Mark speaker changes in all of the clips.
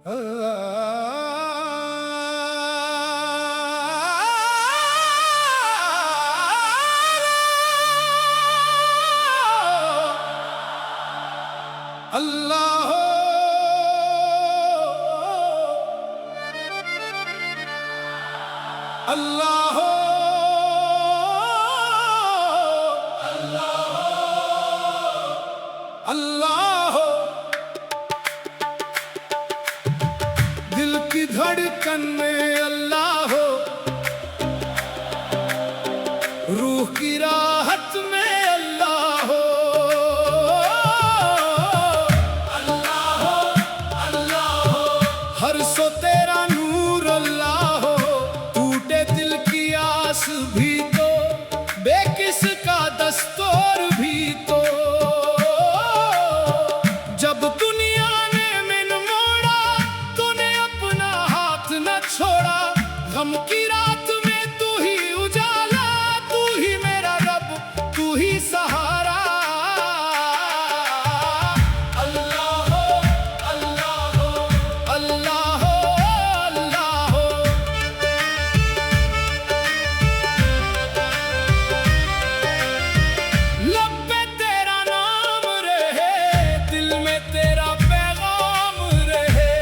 Speaker 1: अल्लाह अल्लाह अल्लाह दिल की धड़कन में अल्लाह हो, रूह की राहत में अल्लाह हो। अल्लाह हो अल्लाह हो, हर सो तेरा नूर अल्लाह हो। टूटे दिल की आस भी तो, बेकिस का दस्तूर भी तो। जब दुनिया ने मिन मोड़ा, तूने अपना हाथ न छोड़ा। गम की रात में तू ही उजाला, तू ही मेरा रब, तू ही सहारा। अल्लाह हो अल्लाह हो अल्लाह हो अल्लाह हो। लब पे तेरा नाम रहे, दिल में तेरा पैगाम रहे।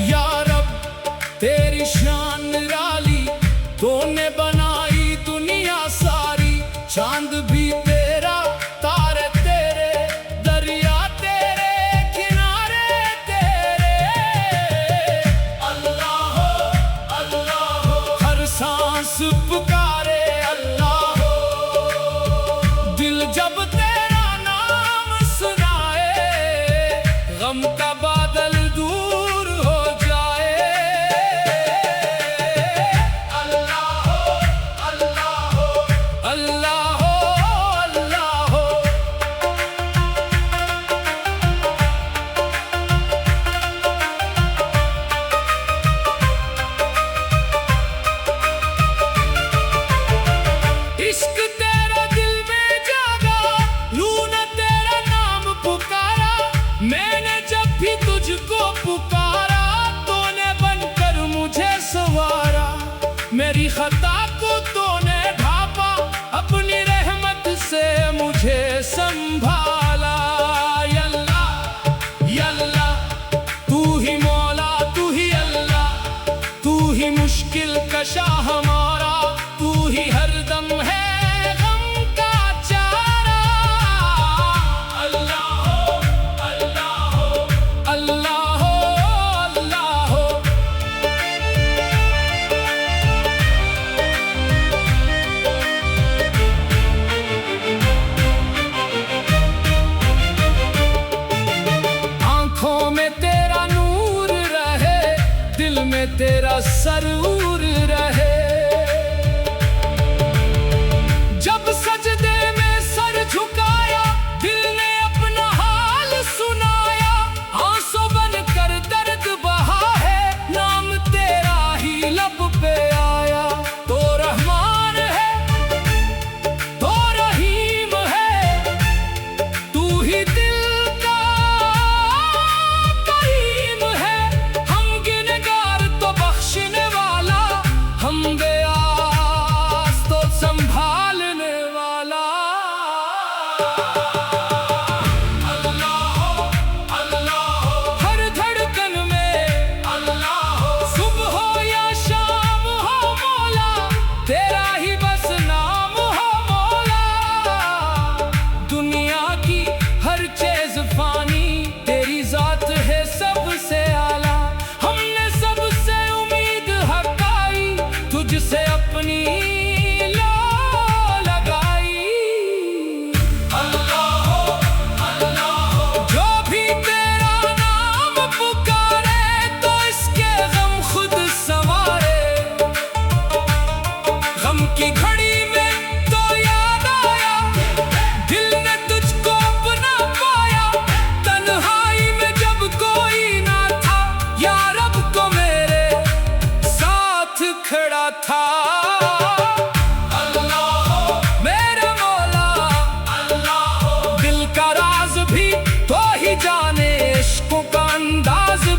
Speaker 1: या रब तेरी शान निराली, तूने बनाई दुनिया सारी। चांद भी तेरा, तारे तेरे, दरिया तेरे, किनारे तेरे। अल्लाह हो अल्लाह हो, हर सांस पुकारे अल्लाह हो। दिल जब तेरा नाम सुनाए, गम का बादल दूर हो जाए। अल्लाह हो अल्लाह हो अल्लाह हो अल्लाह हो। इश्क तेरा दिल में जागा, रूह ने तेरा नाम पुकारा। मैंने जब भी तुझको पुकारा, तूने बनकर मुझे संवारा। मेरी खता को तूने ढापा, अपनी रहमत से मुझे संभाला। या अल्लाह या अल्लाह, तू ही मौला तू ही अल्लाह। तू ही मुश्किल कशा हमारा, तू ही हरदम है गम का चारा। अल्लाह हो अल्लाह हो अल्लाह हो अल्लाह हो। आंखों में तेरा नूर रहे, दिल में तेरा सरूर रहे। जब सजदे में सर झुकाया, दिल ने अपना हाल सुनाया। आंसू बनकर दर्द बहा है, नाम तेरा ही लब पे आया। तो रहमान है तो रहीम है, तू ही दिल का करीम है। हम गिनगार तो बख्शने वाला, हम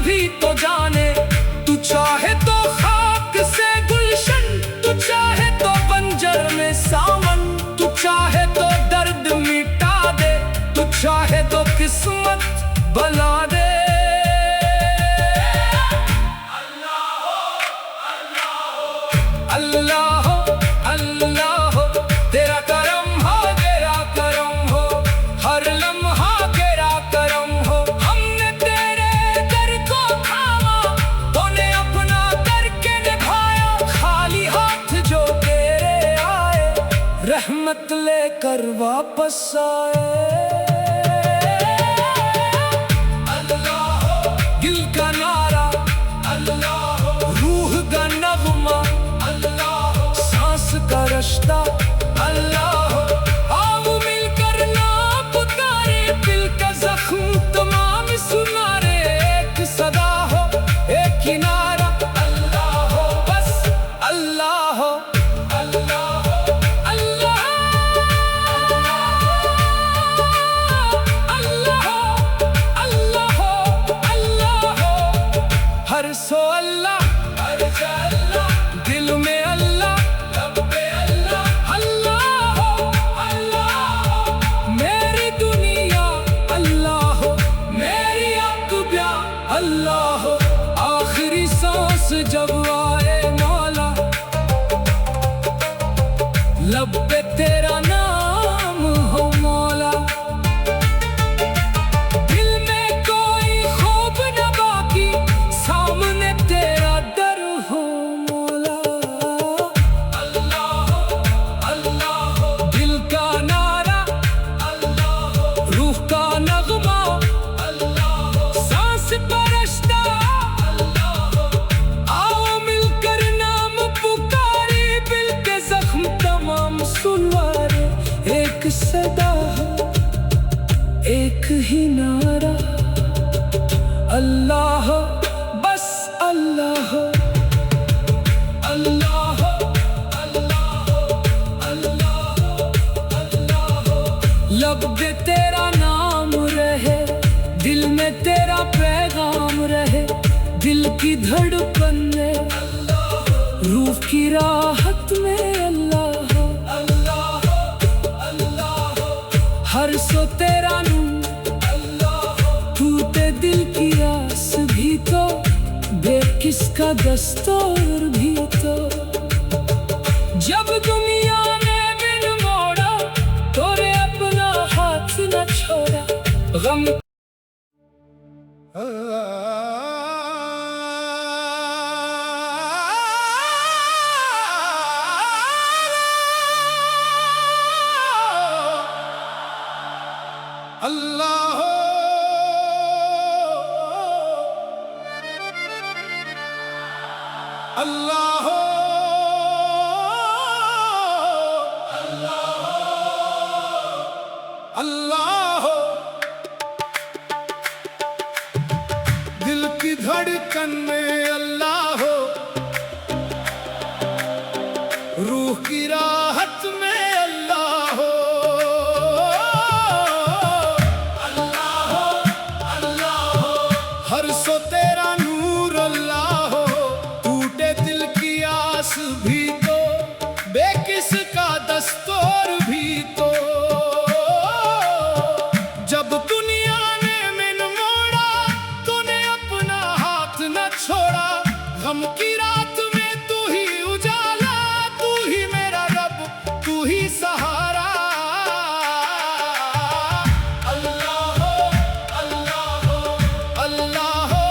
Speaker 1: भी तो जाने। तू चाहे तो खाक से गुलशन, तू चाहे तो बंजर में सावन, तू चाहे तो दर्द मिटा दे, तू चाहे तो किस्मत बना दे। अल्लाह हो, अल्लाह हो, तेरा करम हो, तेरा करम हो, हर लम्हा तेरा करम हो। हमने तेरे दर को थामा, तूने अपना करके निभाया। खाली हाथ जो तेरे आए, रहमत लेकर वापस आए। अल्लाह हो, दिल का नारा अल्लाह हो, रूह का नगमा अल्लाह हो, सांस का रिश्ता अल्लाह हो। आओ मिलकर नाम पुकारे, दिल का जख्म तमाम सुनारे। एक सदा हो, एक किनारा अल्लाह हो, बस अल्लाह हो, अल्लाह हो, अल्लाह अल्लाह अल्लाह अल्लाह हो। हर सो अल्लाह, हर जा अल्लाह, दिल में अल्लाह, लब पे अल्लाह। अल्लाह हो, अल्लाह हो, मेरी दुनिया अल्लाह हो, मेरी अक़बिया अल्लाह हो। आखिरी सांस जब आए मौला, लब पे तेरा नाम हो मौला। दिल में कोई ख्वाब न बाकी, सामने तेरा दर हो मौला। अल्लाह हो, अल्लाह हो, दिल का नारा अल्लाह हो, रूह का नगमा अल्लाह हो, सांस का रिश्ता अल्लाह हो। आओ मिलकर नाम पुकारे, दिल के जख्म तमाम सुनवारे। एक सदा हो, एक ही नारा अल्लाह हो, बस अल्लाह हो, अल्लाह हो, अल्लाह हो, अल्लाह हो, अल्लाह हो। लब पे तेरा नाम रहे, दिल में तेरा पैगाम रहे। दिल की धड़कन में रूह की राहत में अल्लाह हो, अल्लाह हो, अल्लाह हो। हर सो तेरा नूर अल्लाह हो, टूटे दिल की आस भी तो, बेकिस का दस्तूर भी तो। जब दुनिया ने बिन मोड़ा, तोरे अपना हाथ न छोड़ा। गम अल्लाह हो, अल्लाह हो, अल्लाह हो। दिल की धड़कन में अल्लाह हो, रूह की राहत में अल्लाह हो। अल्लाह हो, अल्लाह हो, हर सो तेरा नूर अल्लाह हो, टूटे दिल की आस भी तो, बेकिस का दस्तूर भी तो। जब दुनिया ने मिन मोड़ा, तूने अपना हाथ न छोड़ा। गम की रात में तू ही उजाला, तू ही मेरा रब, तू ही सहारा। अल्लाह हो, अल्लाह हो, अल्लाह हो,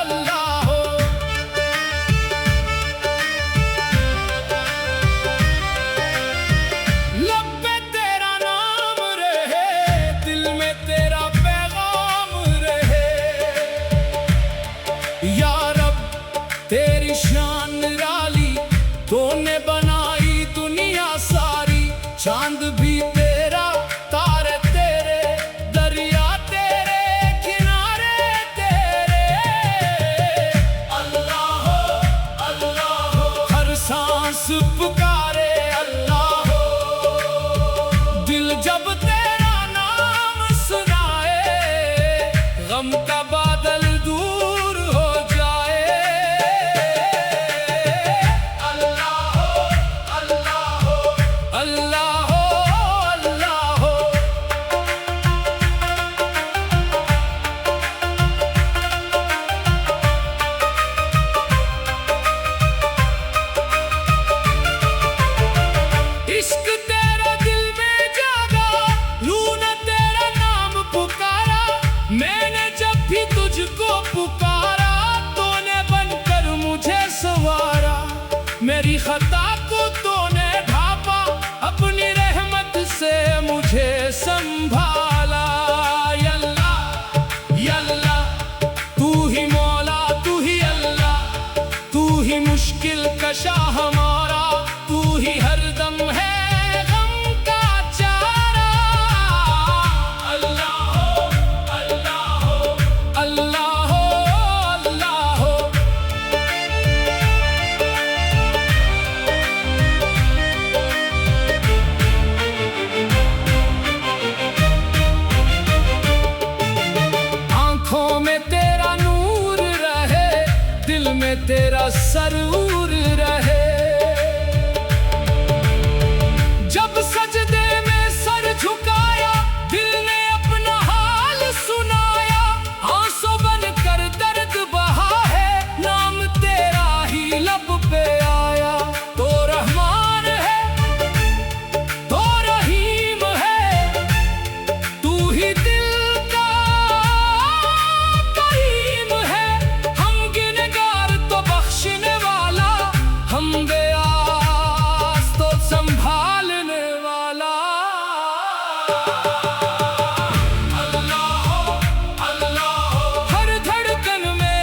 Speaker 1: अल्लाह हो। लब पे तेरा नाम रहे, दिल में तेरा पैगाम रहे। या रब तेरी शान निराली, तूने बनाई दुनिया सारी। चांद भी तेरा, तारे तेरे, दरिया तेरे, किनारे तेरे। अल्लाह हो, अल्लाह हो, हर सांस पुकारे अल्लाह हो। दिल जब तेरा नाम सुनाए, गम का बादल दूर मैंने जब भी तुझको पुकारा तूने बनकर मुझे संवारा। मेरी खता को तूने ढापा, अपनी रहमत से मुझे संभाला। अल्लाह अल्लाह तू ही मौला, तू ही अल्लाह, तू ही मुश्किल कशा हमारा, तू ही हरदम है गम का चारा। अल्लाह हो अल्लाह हो अल्लाह हो अल्लाह हो। आंखों में तेरा नूर रहे, दिल में तेरा सरूर रहे। जब सजदे में सर झुकाया दिल ने अपना हाल सुनाया। आंसू बनकर दर्द बहा है, नाम तेरा ही लब पे आया। तो रहमान है तो रहीम है, तू ही दिल का करीम है। हम गिनगार तो बख्शने वाला, हम बेआस तो संभालने वाला। अल्लाह हो अल्लाह हो हर धड़कन में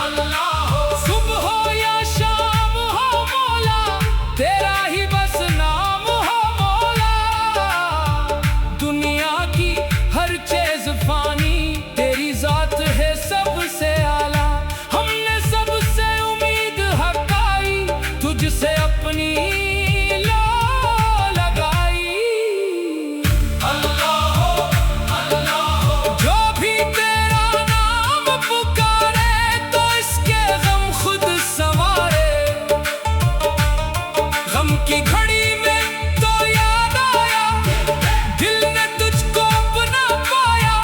Speaker 1: अल्लाह हो। सुबह हो या शाम हो मौला, तेरा ही बस नाम हो मौला। दुनिया की हर चीज फानी, तेरी जात है सबसे आला। हमने सबसे उम्मीद हटाई, तुझसे अपनी लो लगाई। अल्लाह हो अल्लाह हो जो भी तेरा नाम पुकारे, तो इसके गम खुद संवारे। गम की घड़ी में तो याद आया, दिल ने तुझको अपना पाया।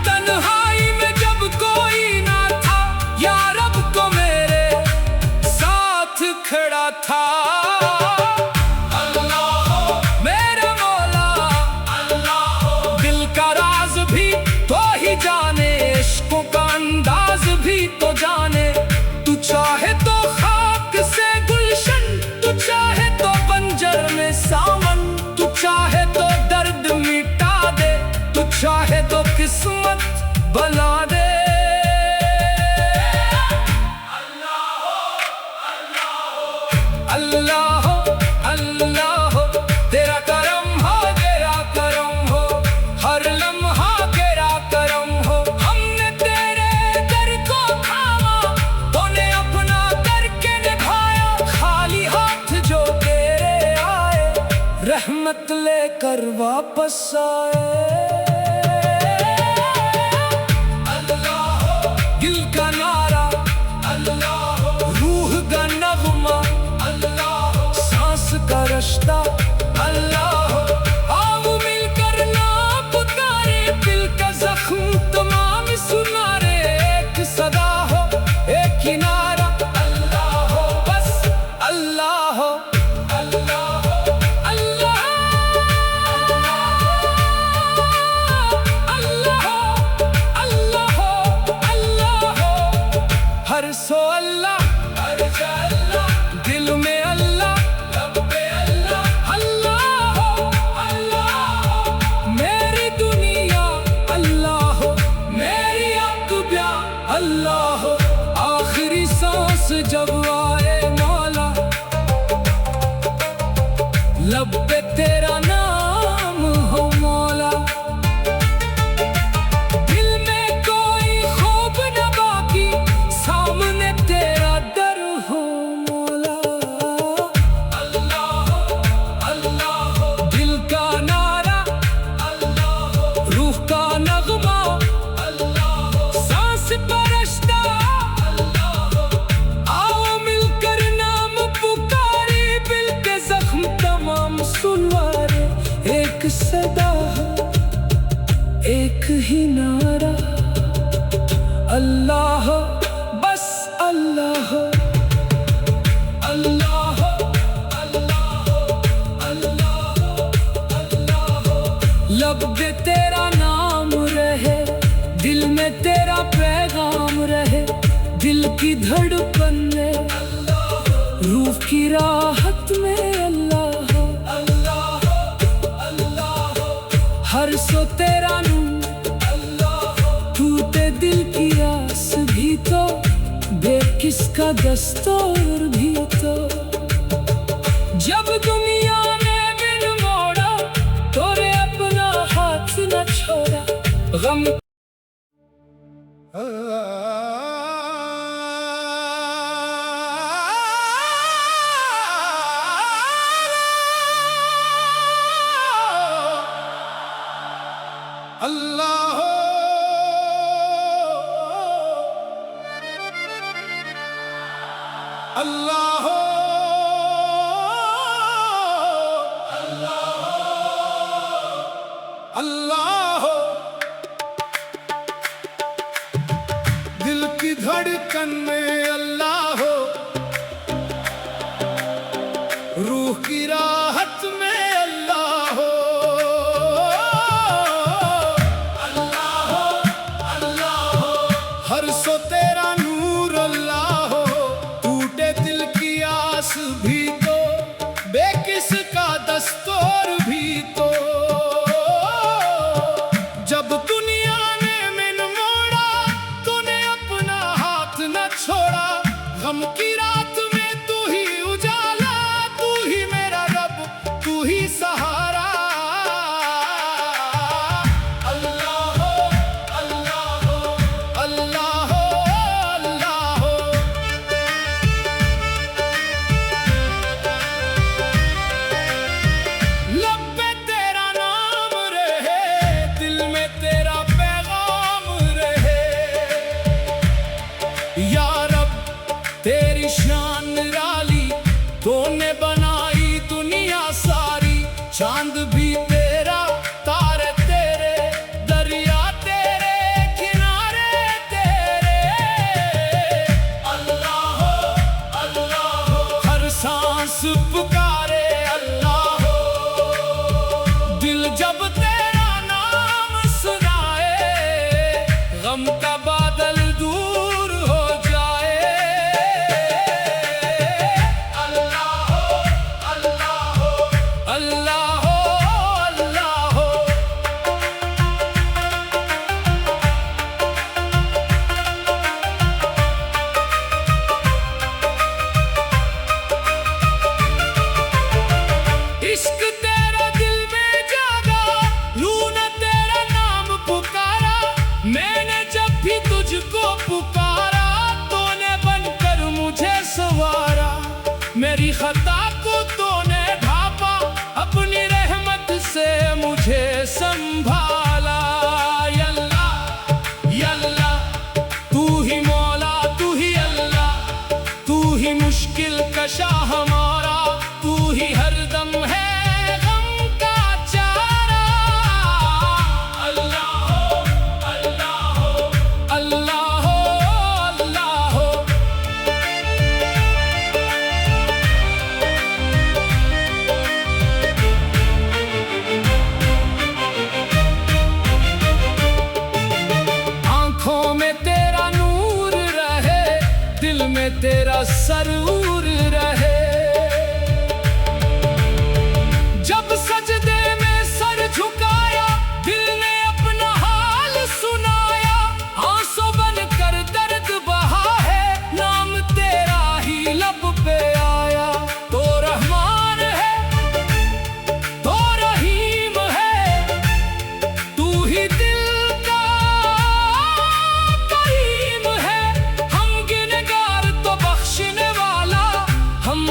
Speaker 1: तन्हाई में जब कोई ना था, या रब को मेरे साथ खड़ा था। अल्लाह हो मेरा मौला अल्लाह हो। दिल का राज भी तो ही जाने, इश्कों का अंदाज भी तो जाने। तू चाहे तो खाक से गुलशन, तू चाहे तो बंजर में सावन, तू चाहे तो दर्द मिटा दे, तू चाहे तो किस्मत बना दे। अल्लाह हो अल्लाह हो तेरा करम हो, तेरा करम हो। हर लम्हा तेरा करम हो। हमने तेरे दर को थामा, तूने अपना करके निभाया। खाली हाथ जो तेरे आए, रहमत लेकर वापस आए। अल्लाह हो दिल का नारा अल्लाह हो, रूह का नगमा अल्लाह हो, सांस का रिश्ता अल्लाह हो। आओ मिलकर ना पुकारे, दिल का जख्म तमाम सुनारे। एक सदा हो एक किनारा अल्लाह हो, बस अल्लाह हो अल्लाह हो अल्लाह अल्लाह अल्लाह अल्लाह हो। हर सो अल्लाह हर अल्लाह, दिल में अल्लाह, लब पे अल्लाह। अल्लाह हो अल्लाह हो मेरी दुनिया अल्लाह हो, मेरी अक़बिया अल्लाह हो। आखिरी सांस जब आए मौला, लब पे तेरा नाम हो मौला। दिल में कोई ख्वाब न बाकी, सामने तेरा दर हो मौला। अल्लाह हो अल्लाह हो दिल का नारा अल्लाह हो, रूह का नगमा अल्लाह हो, सांस का रिश्ता अल्लाह हो। आओ मिलकर नाम पुकारे, दिल के जख्म तमाम सुनवारे। एक सदा हो एक ही नारा अल्लाह हो, बस अल्लाह हो अल्लाह हो अल्लाह हो अल्लाह हो अल्लाह हो। लब पे तेरा नाम रहे, दिल में में तेरा पैगाम रहे, दिल की धड़कन में, रूह की राहत में अल्लाह हो, हर सो तेरा नूर, टूटे दिल की आस भी तो, बेकिस का दस्तूर भी तो। जब दुनिया ने बिन मोड़ा, तोरे अपना हाथ न छोड़ा, गम
Speaker 2: अल्लाह अल्लाह अल्लाह दिल की धड़कन में अल्लाह हो, रूह की राहत में अल्लाह हो, हर सो तेरा नूर अल्लाह हो, टूटे दिल की आस भी तो, बेकिस का दस्तूर भी तो। जब दुनिया ने मिन मोड़ा, तूने अपना हाथ न छोड़ा, गम की रात में तू ही उजाला, तू ही मेरा रब, तू ही सहारा। अल्लाह हो अल्लाह हो अल्लाह हो अल्लाह हो। लब पे तेरा नाम रहे, दिल में तेरा पैगाम रहे, या रब तेरी शान निराली, तूने बनाई दुनिया सारी, चांद भी तेरा, तारे तेरे, दरिया तेरे, किनारे तेरे। अल्लाह हो हर सांस पुकारे अल्लाह हो, दिल जब तेरा नाम सुनाए, गम का बादल दूर हो जाए। अल्लाह हो अल्लाह हो अल्लाह हो अल्लाह हो। इश्क तेरा दिल में जागा, यूं न तेरा नाम पुकारा, मैंने जब भी तुझको पुकारा, तूने बनकर मुझे सवारा, मेरी खता को तूने ढापा, अपनी रहमत से मुझे संभाला। यल्ला तू ही मौला, तू ही अल्लाह, तू ही मुश्किल कशा हमारा, तू ही हरदम है गम का चारा। अल्लाह हो अल्लाह हो अल्लाह हो अल्लाह हो। आंखों में तेरा नूर रहे, दिल में तेरा सरूर रहे, जब सजदे में सर झुकाया, दिल ने अपना हाल सुनाया, आंसू बनकर दर्द बहा है, नाम तेरा ही लब पे आया। तो रहमान है तो रहीम है, तू ही दिल का करीम है, हम गिनगार तो बख्शने वाला, हम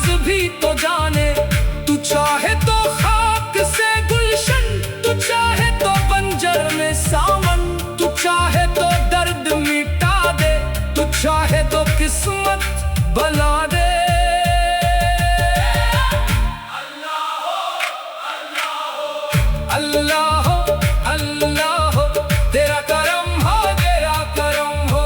Speaker 1: राज भी तो जाने। तू चाहे तो खाक से गुलशन, तू चाहे तो बंजर में सावन, तू चाहे तो दर्द मिटा दे, तू चाहे तो किस्मत बना दे। अल्लाह हो, अल्लाह हो, तेरा करम हो, तेरा करम हो,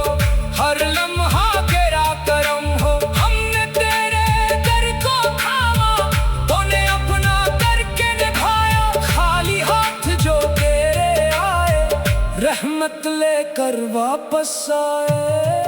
Speaker 1: हर लम्हा तेरा करम हो। हमने तेरे दर को थामा, तूने अपना करके निभाया। खाली हाथ जो तेरे आए, रहमत लेकर वापस आए।